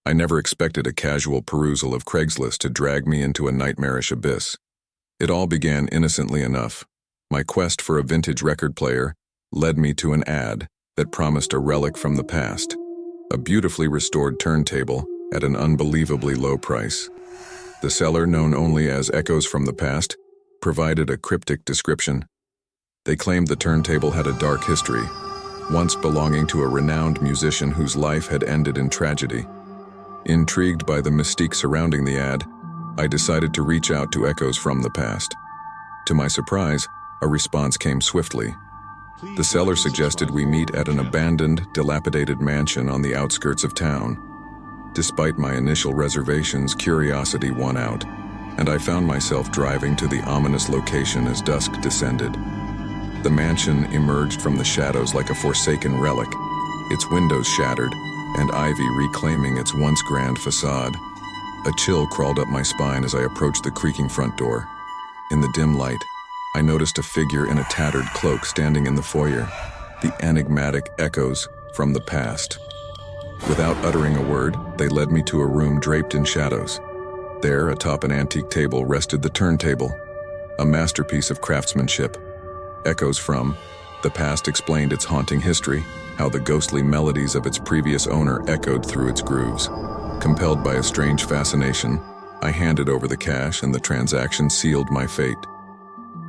I never expected a casual perusal of Craigslist to drag me into a nightmarish abyss. It all began innocently enough. My quest for a vintage record player led me to an ad that promised a relic from the past, a beautifully restored turntable at an unbelievably low price. The seller, known only as Echoes from the Past, provided a cryptic description. They claimed the turntable had a dark history, once belonging to a renowned musician whose life had ended in tragedy. Intrigued by the mystique surrounding the ad, I decided to reach out to Echoes from the Past. To my surprise, a response came swiftly. The seller suggested we meet at an abandoned, dilapidated mansion on the outskirts of town. Despite my initial reservations, curiosity won out, and I found myself driving to the ominous location as dusk descended. The mansion emerged from the shadows like a forsaken relic, its windows shattered, and ivy reclaiming its once grand facade. A chill crawled up my spine as I approached the creaking front door. In the dim light, I noticed a figure in a tattered cloak standing in the foyer, the enigmatic Echoes from the Past. Without uttering a word, they led me to a room draped in shadows. There, atop an antique table, rested the turntable, a masterpiece of craftsmanship. Echoes from the Past explained its haunting history, how the ghostly melodies of its previous owner echoed through its grooves. Compelled by a strange fascination, I handed over the cash and the transaction sealed my fate.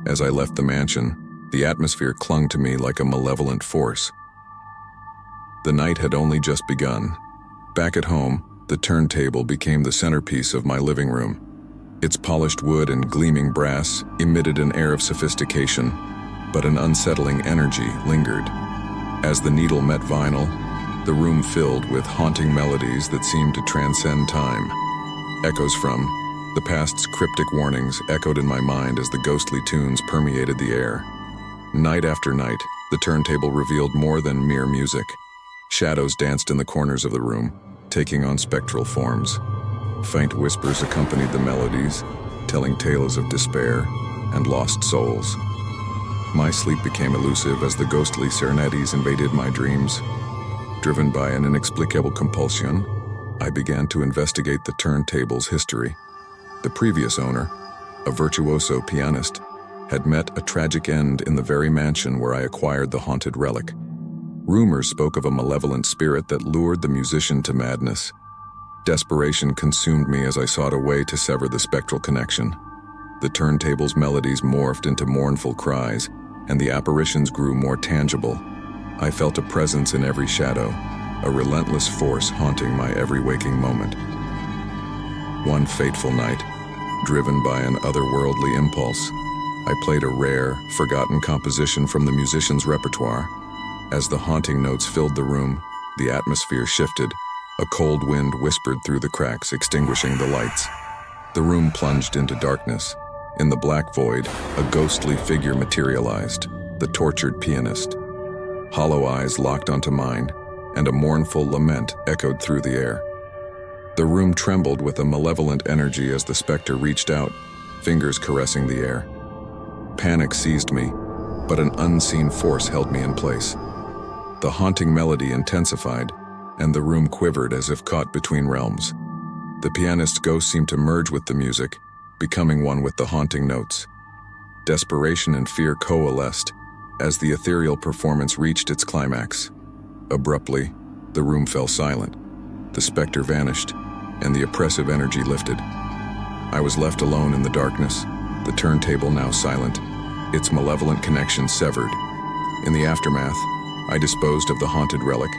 As I left the mansion, the atmosphere clung to me like a malevolent force. The night had only just begun. Back at home, the turntable became the centerpiece of my living room. Its polished wood and gleaming brass emitted an air of sophistication, but an unsettling energy lingered. As the needle met vinyl, the room filled with haunting melodies that seemed to transcend time. Echoes from the Past's cryptic warnings echoed in my mind as the ghostly tunes permeated the air. Night after night, the turntable revealed more than mere music. Shadows danced in the corners of the room, taking on spectral forms. Faint whispers accompanied the melodies, telling tales of despair and lost souls. My sleep became elusive as the ghostly serenades invaded my dreams. Driven by an inexplicable compulsion, I began to investigate the turntable's history. The previous owner, a virtuoso pianist, had met a tragic end in the very mansion where I acquired the haunted relic. Rumors spoke of a malevolent spirit that lured the musician to madness. Desperation consumed me as I sought a way to sever the spectral connection. The turntable's melodies morphed into mournful cries, and the apparitions grew more tangible. I felt a presence in every shadow, a relentless force haunting my every waking moment. One fateful night, driven by an otherworldly impulse, I played a rare, forgotten composition from the musician's repertoire. As the haunting notes filled the room, the atmosphere shifted. A cold wind whispered through the cracks, extinguishing the lights. The room plunged into darkness. In the black void, a ghostly figure materialized, the tortured pianist. Hollow eyes locked onto mine, and a mournful lament echoed through the air. The room trembled with a malevolent energy as the specter reached out, fingers caressing the air. Panic seized me, but an unseen force held me in place. The haunting melody intensified, and the room quivered as if caught between realms. The pianist's ghost seemed to merge with the music, becoming one with the haunting notes. Desperation and fear coalesced as the ethereal performance reached its climax. Abruptly, the room fell silent. The specter vanished, and the oppressive energy lifted. I was left alone in the darkness, the turntable now silent, its malevolent connection severed. In the aftermath, I disposed of the haunted relic,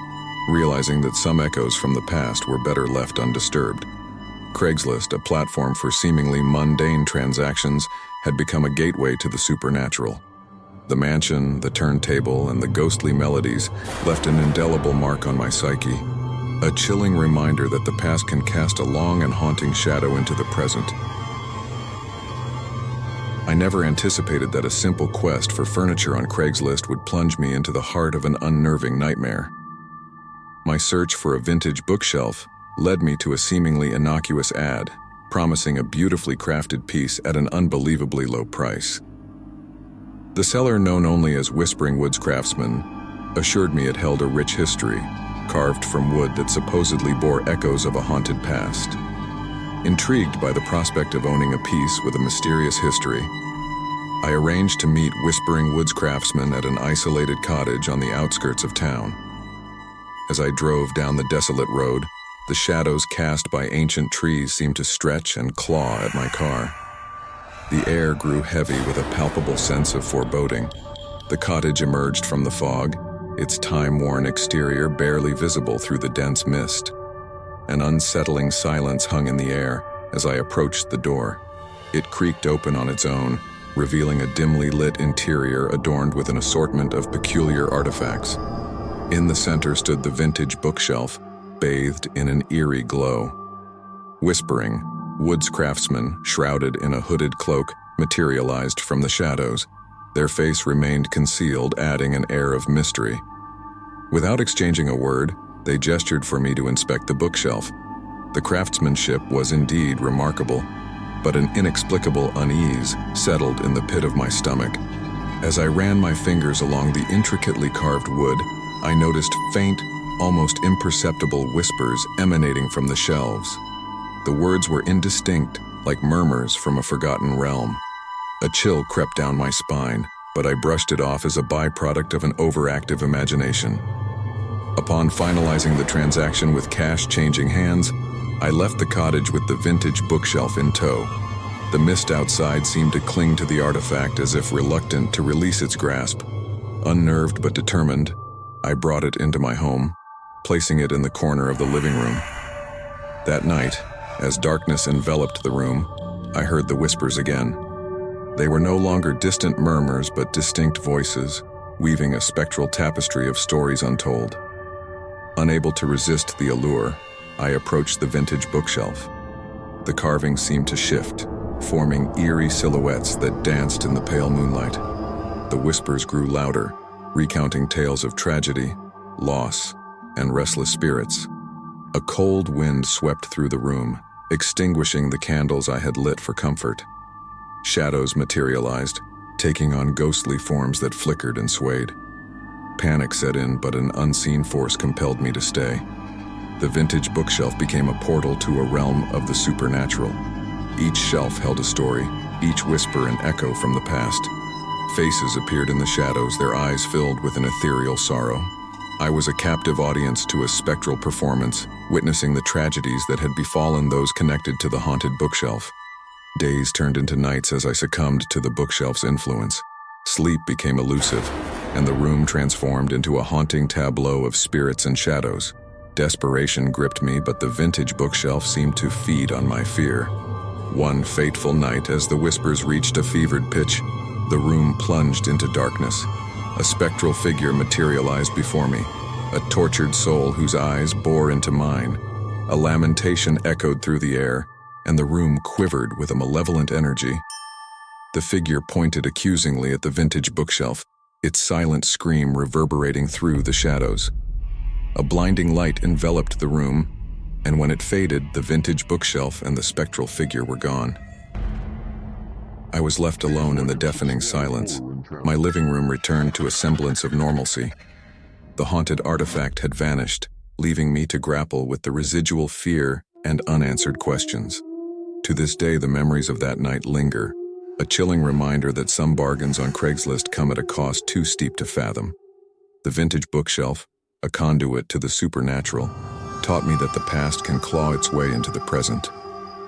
realizing that some echoes from the past were better left undisturbed. Craigslist, a platform for seemingly mundane transactions, had become a gateway to the supernatural. The mansion, the turntable, and the ghostly melodies left an indelible mark on my psyche, a chilling reminder that the past can cast a long and haunting shadow into the present. I never anticipated that a simple quest for furniture on Craigslist would plunge me into the heart of an unnerving nightmare. My search for a vintage bookshelf led me to a seemingly innocuous ad, promising a beautifully crafted piece at an unbelievably low price. The seller, known only as Whispering Woods Craftsman, assured me it held a rich history, carved from wood that supposedly bore echoes of a haunted past. Intrigued by the prospect of owning a piece with a mysterious history, I arranged to meet whispering woods craftsmen at an isolated cottage on the outskirts of town. As I drove down the desolate road, the shadows cast by ancient trees seemed to stretch and claw at my car. The air grew heavy with a palpable sense of foreboding. The cottage emerged from the fog, its time-worn exterior barely visible through the dense mist. An unsettling silence hung in the air as I approached the door. It creaked open on its own, revealing a dimly lit interior adorned with an assortment of peculiar artifacts. In the center stood the vintage bookshelf, bathed in an eerie glow. Whispering, woods craftsmen, shrouded in a hooded cloak, materialized from the shadows. Their face remained concealed, adding an air of mystery. Without exchanging a word, they gestured for me to inspect the bookshelf. The craftsmanship was indeed remarkable, but an inexplicable unease settled in the pit of my stomach. As I ran my fingers along the intricately carved wood, I noticed faint, almost imperceptible whispers emanating from the shelves. The words were indistinct, like murmurs from a forgotten realm. A chill crept down my spine, but I brushed it off as a byproduct of an overactive imagination. Upon finalizing the transaction with cash-changing hands, I left the cottage with the vintage bookshelf in tow. The mist outside seemed to cling to the artifact as if reluctant to release its grasp. Unnerved but determined, I brought it into my home, placing it in the corner of the living room. That night, as darkness enveloped the room, I heard the whispers again. They were no longer distant murmurs but distinct voices, weaving a spectral tapestry of stories untold. Unable to resist the allure, I approached the vintage bookshelf. The carvings seemed to shift, forming eerie silhouettes that danced in the pale moonlight. The whispers grew louder, recounting tales of tragedy, loss, and restless spirits. A cold wind swept through the room, extinguishing the candles I had lit for comfort. Shadows materialized, taking on ghostly forms that flickered and swayed. Panic set in, but an unseen force compelled me to stay. The vintage bookshelf became a portal to a realm of the supernatural. Each shelf held a story, each whisper an echo from the past. Faces appeared in the shadows, their eyes filled with an ethereal sorrow. I was a captive audience to a spectral performance, witnessing the tragedies that had befallen those connected to the haunted bookshelf. Days turned into nights as I succumbed to the bookshelf's influence. Sleep became elusive, and the room transformed into a haunting tableau of spirits and shadows. Desperation gripped me, but the vintage bookshelf seemed to feed on my fear. One fateful night, as the whispers reached a fevered pitch, the room plunged into darkness. A spectral figure materialized before me, a tortured soul whose eyes bore into mine. A lamentation echoed through the air, and the room quivered with a malevolent energy. The figure pointed accusingly at the vintage bookshelf, its silent scream reverberating through the shadows. A blinding light enveloped the room, and when it faded, the vintage bookshelf and the spectral figure were gone. I was left alone in the deafening silence. My living room returned to a semblance of normalcy. The haunted artifact had vanished, leaving me to grapple with the residual fear and unanswered questions. To this day, the memories of that night linger, a chilling reminder that some bargains on Craigslist come at a cost too steep to fathom. The vintage bookshelf, a conduit to the supernatural, taught me that the past can claw its way into the present,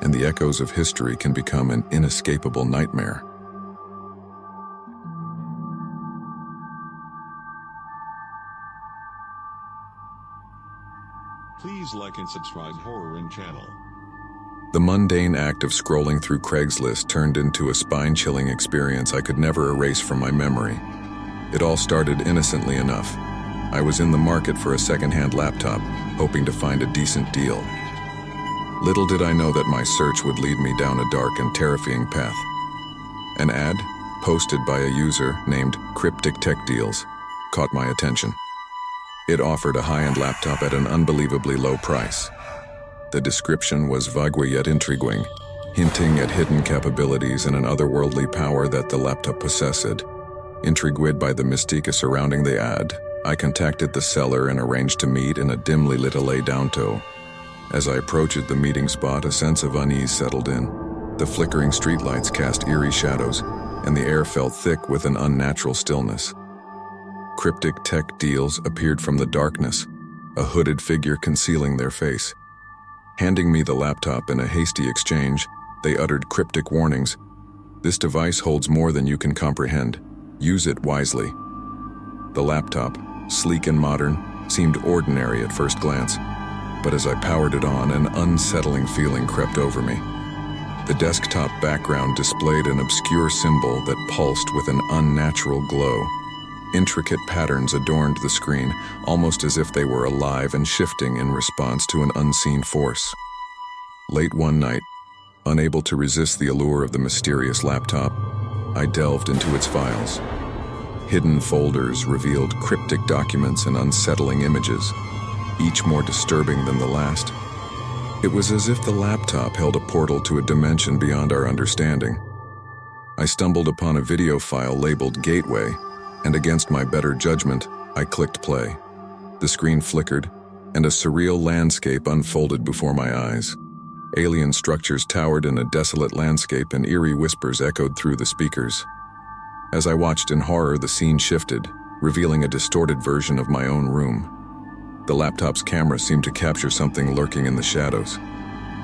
and the echoes of history can become an inescapable nightmare. Please like and subscribe Horror In channel. The mundane act of scrolling through Craigslist turned into a spine-chilling experience I could never erase from my memory. It all started innocently enough. I was in the market for a second-hand laptop, hoping to find a decent deal. Little did I know that my search would lead me down a dark and terrifying path. An ad, posted by a user named Cryptic Tech Deals, caught my attention. It offered a high-end laptop at an unbelievably low price. The description was vague yet intriguing, hinting at hidden capabilities and an otherworldly power that the laptop possessed. Intrigued by the mystique surrounding the ad, I contacted the seller and arranged to meet in a dimly lit lay-downto. As I approached the meeting spot, a sense of unease settled in. The flickering streetlights cast eerie shadows, and the air felt thick with an unnatural stillness. Cryptic tech deals appeared from the darkness, a hooded figure concealing their face. Handing me the laptop in a hasty exchange, they uttered cryptic warnings. "This device holds more than you can comprehend. Use it wisely." The laptop, sleek and modern, seemed ordinary at first glance, but as I powered it on, an unsettling feeling crept over me. The desktop background displayed an obscure symbol that pulsed with an unnatural glow. Intricate patterns adorned the screen, almost as if they were alive and shifting in response to an unseen force. Late one night, unable to resist the allure of the mysterious laptop, I delved into its files. Hidden folders revealed cryptic documents and unsettling images, each more disturbing than the last. It was as if the laptop held a portal to a dimension beyond our understanding. I stumbled upon a video file labeled Gateway, and against my better judgment, I clicked play. The screen flickered, and a surreal landscape unfolded before my eyes. Alien structures towered in a desolate landscape, and eerie whispers echoed through the speakers. As I watched in horror, the scene shifted, revealing a distorted version of my own room. The laptop's camera seemed to capture something lurking in the shadows,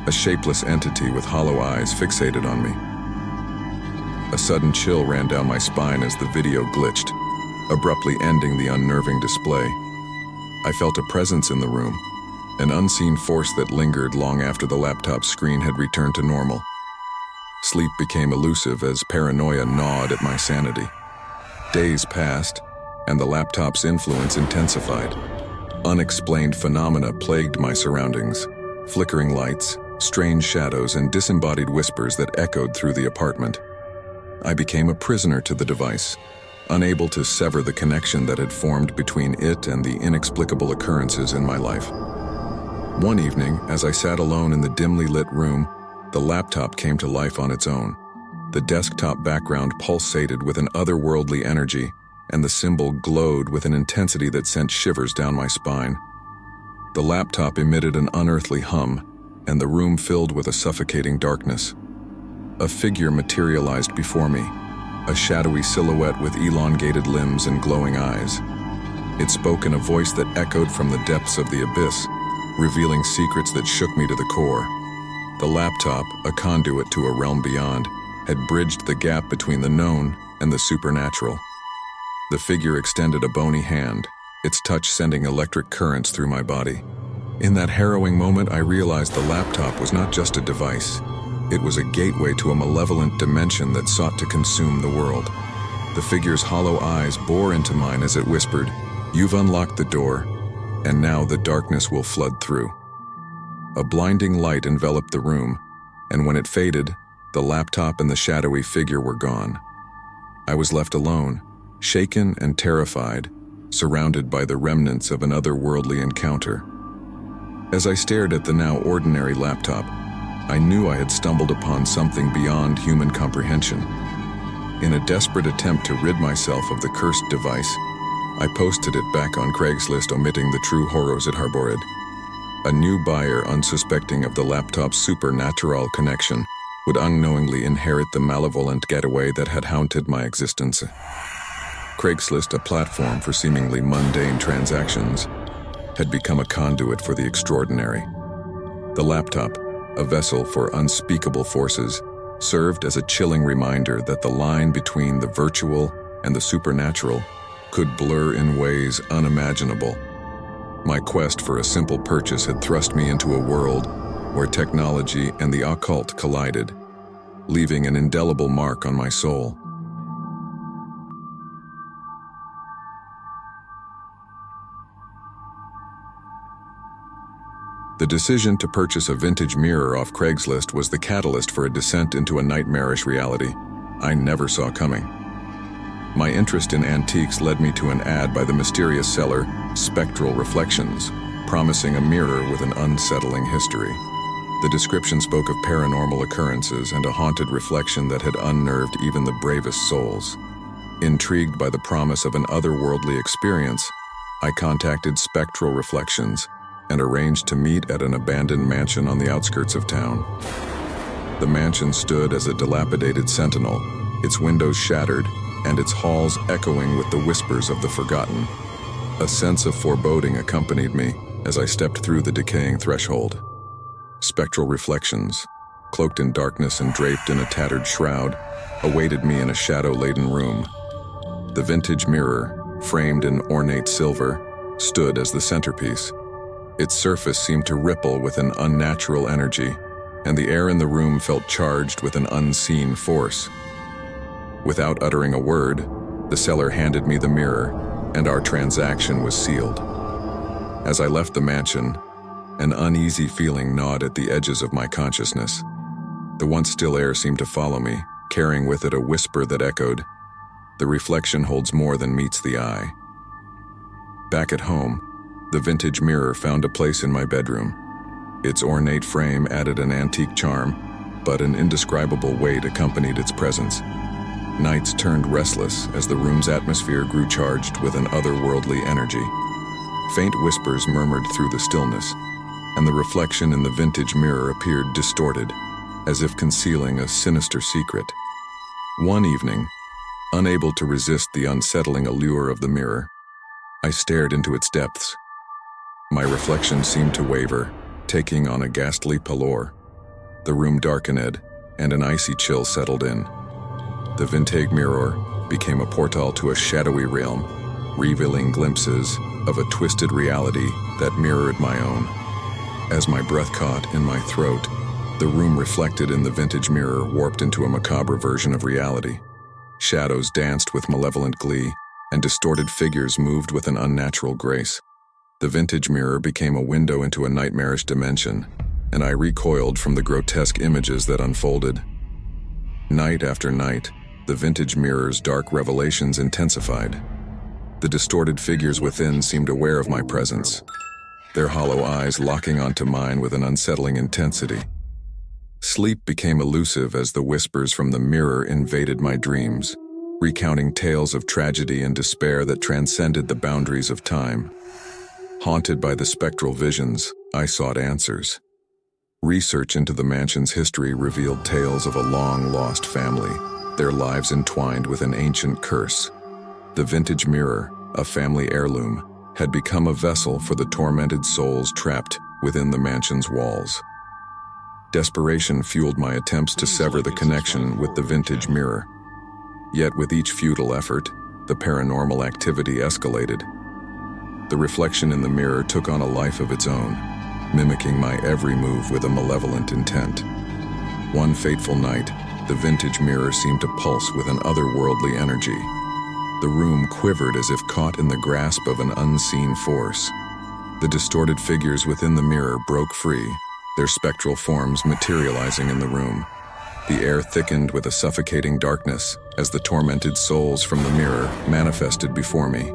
a shapeless entity with hollow eyes fixated on me. A sudden chill ran down my spine as the video glitched, abruptly ending the unnerving display. I felt a presence in the room, an unseen force that lingered long after the laptop's screen had returned to normal. Sleep became elusive as paranoia gnawed at my sanity. Days passed, and the laptop's influence intensified. Unexplained phenomena plagued my surroundings: flickering lights, strange shadows, and disembodied whispers that echoed through the apartment. I became a prisoner to the device, unable to sever the connection that had formed between it and the inexplicable occurrences in my life. One evening, as I sat alone in the dimly lit room, the laptop came to life on its own. The desktop background pulsated with an otherworldly energy, and the symbol glowed with an intensity that sent shivers down my spine. The laptop emitted an unearthly hum, and the room filled with a suffocating darkness. A figure materialized before me, a shadowy silhouette with elongated limbs and glowing eyes. It spoke in a voice that echoed from the depths of the abyss, revealing secrets that shook me to the core. The laptop, a conduit to a realm beyond, had bridged the gap between the known and the supernatural. The figure extended a bony hand, its touch sending electric currents through my body. In that harrowing moment, I realized the laptop was not just a device. It was a gateway to a malevolent dimension that sought to consume the world. The figure's hollow eyes bore into mine as it whispered, "You've unlocked the door, and now the darkness will flood through." A blinding light enveloped the room, and when it faded, the laptop and the shadowy figure were gone. I was left alone, shaken and terrified, surrounded by the remnants of an otherworldly encounter. As I stared at the now ordinary laptop, I knew I had stumbled upon something beyond human comprehension. In a desperate attempt to rid myself of the cursed device, I posted it back on Craigslist, omitting the true horrors it harbored. A new buyer, unsuspecting of the laptop's supernatural connection, would unknowingly inherit the malevolent getaway that had haunted my existence. Craigslist, a platform for seemingly mundane transactions, had become a conduit for the extraordinary. The laptop, a vessel for unspeakable forces, served as a chilling reminder that the line between the virtual and the supernatural could blur in ways unimaginable. My quest for a simple purchase had thrust me into a world where technology and the occult collided, leaving an indelible mark on my soul. The decision to purchase a vintage mirror off Craigslist was the catalyst for a descent into a nightmarish reality I never saw coming. My interest in antiques led me to an ad by the mysterious seller, Spectral Reflections, promising a mirror with an unsettling history. The description spoke of paranormal occurrences and a haunted reflection that had unnerved even the bravest souls. Intrigued by the promise of an otherworldly experience, I contacted Spectral Reflections and arranged to meet at an abandoned mansion on the outskirts of town. The mansion stood as a dilapidated sentinel, its windows shattered and its halls echoing with the whispers of the forgotten. A sense of foreboding accompanied me as I stepped through the decaying threshold. Spectral Reflections, cloaked in darkness and draped in a tattered shroud, awaited me in a shadow-laden room. The vintage mirror, framed in ornate silver, stood as the centerpiece. Its surface seemed to ripple with an unnatural energy, and the air in the room felt charged with an unseen force. Without uttering a word, the seller handed me the mirror, and our transaction was sealed. As I left the mansion, an uneasy feeling gnawed at the edges of my consciousness. The once still air seemed to follow me, carrying with it a whisper that echoed, "The reflection holds more than meets the eye." Back at home, the vintage mirror found a place in my bedroom. Its ornate frame added an antique charm, but an indescribable weight accompanied its presence. Nights turned restless as the room's atmosphere grew charged with an otherworldly energy. Faint whispers murmured through the stillness, and the reflection in the vintage mirror appeared distorted, as if concealing a sinister secret. One evening, unable to resist the unsettling allure of the mirror, I stared into its depths. My reflection seemed to waver, taking on a ghastly pallor. The room darkened, and an icy chill settled in. The vintage mirror became a portal to a shadowy realm, revealing glimpses of a twisted reality that mirrored my own. As my breath caught in my throat, the room reflected in the vintage mirror warped into a macabre version of reality. Shadows danced with malevolent glee, and distorted figures moved with an unnatural grace. The vintage mirror became a window into a nightmarish dimension, and I recoiled from the grotesque images that unfolded. Night after night, the vintage mirror's dark revelations intensified. The distorted figures within seemed aware of my presence, their hollow eyes locking onto mine with an unsettling intensity. Sleep became elusive as the whispers from the mirror invaded my dreams, recounting tales of tragedy and despair that transcended the boundaries of time. Haunted by the spectral visions, I sought answers. Research into the mansion's history revealed tales of a long-lost family, their lives entwined with an ancient curse. The vintage mirror, a family heirloom, had become a vessel for the tormented souls trapped within the mansion's walls. Desperation fueled my attempts to sever the connection with the vintage mirror. Yet with each futile effort, the paranormal activity escalated. The reflection in the mirror took on a life of its own, mimicking my every move with a malevolent intent. One fateful night, the vintage mirror seemed to pulse with an otherworldly energy. The room quivered as if caught in the grasp of an unseen force. The distorted figures within the mirror broke free, their spectral forms materializing in the room. The air thickened with a suffocating darkness as the tormented souls from the mirror manifested before me.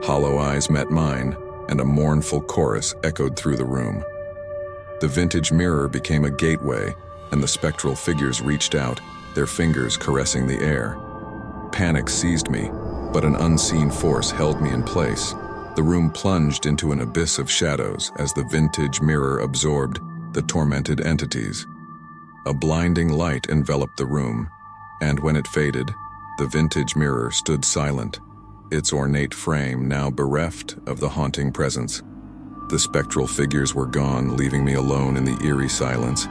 Hollow eyes met mine, and a mournful chorus echoed through the room. The vintage mirror became a gateway, and the spectral figures reached out, their fingers caressing the air. Panic seized me, but an unseen force held me in place. The room plunged into an abyss of shadows as the vintage mirror absorbed the tormented entities. A blinding light enveloped the room, and when it faded, the vintage mirror stood silent, its ornate frame now bereft of the haunting presence. The spectral figures were gone, leaving me alone in the eerie silence.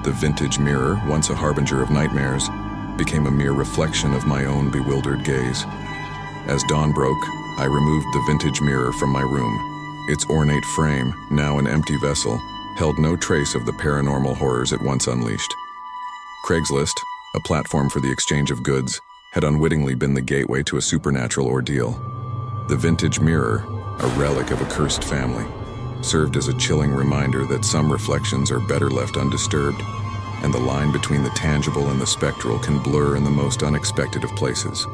The vintage mirror, once a harbinger of nightmares, became a mere reflection of my own bewildered gaze. As dawn broke, I removed the vintage mirror from my room. Its ornate frame, now an empty vessel, held no trace of the paranormal horrors it once unleashed. Craigslist, a platform for the exchange of goods, had unwittingly been the gateway to a supernatural ordeal. The vintage mirror, a relic of a cursed family, served as a chilling reminder that some reflections are better left undisturbed, and the line between the tangible and the spectral can blur in the most unexpected of places.